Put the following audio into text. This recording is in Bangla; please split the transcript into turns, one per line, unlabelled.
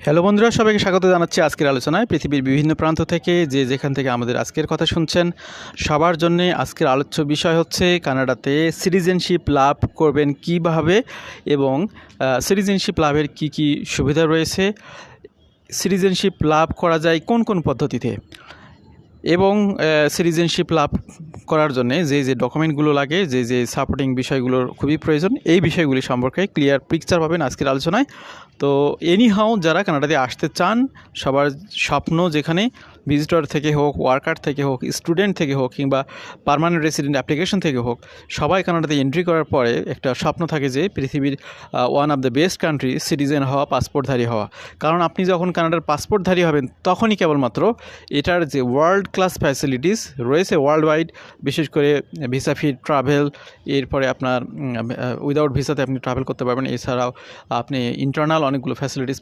হ্যালো বন্ধুরা, সবাইকে স্বাগত জানাচ্ছি আজকের আলোচনায়। পৃথিবীর বিভিন্ন প্রান্ত থেকে যে যেখান থেকে আমাদের আজকের কথা শুনছেন সবার জন্যে আজকের আলোচ্য বিষয় হচ্ছে কানাডাতে সিটিজেনশিপ লাভ করবেন কীভাবে এবং সিটিজেনশিপ লাভের কি কি সুবিধা রয়েছে, সিটিজেনশিপ লাভ করা যায় কোন কোন পদ্ধতিতে এবং সিটিজেনশিপ লাভ করার জন্যে যে যে ডকুমেন্টগুলো লাগে, যে যে সাপোর্টিং বিষয়গুলোর খুবই প্রয়োজন, এই বিষয়গুলি সম্পর্কে ক্লিয়ার পিকচার পাবেন আজকের আলোচনায়। তো এনিহাও যারা কানাডাতে আসতে চান, সবার স্বপ্ন যেখানে ভিজিটর থেকে হোক, ওয়ার্কার থেকে হোক, স্টুডেন্ট থেকে হোক কিংবা পার্মানেন্ট রেসিডেন্ট অ্যাপ্লিকেশন থেকে হোক, সবাই কানাডাতে এন্ট্রি করার পরে একটা স্বপ্ন থাকে যে পৃথিবীর one of the best country citizen হওয়া, পাসপোর্টধারী হওয়া। কারণ আপনি যখন কানাডার পাসপোর্টধারী হবেন তখনই কেবলমাত্র এটার যে ওয়ার্ল্ড ক্লাস ফ্যাসিলিটিস রয়েছে ওয়ার্ল্ড ওয়াইড, বিশেষ করে ভিসা ফ্রি ট্রাভেল, এরপরে আপনার উইদাউট ভিসাতে আপনি ট্রাভেল করতে পারবেন। এছাড়াও আপনি ইন্টারনাল অনেকগুলো ফ্যাসিলিটিস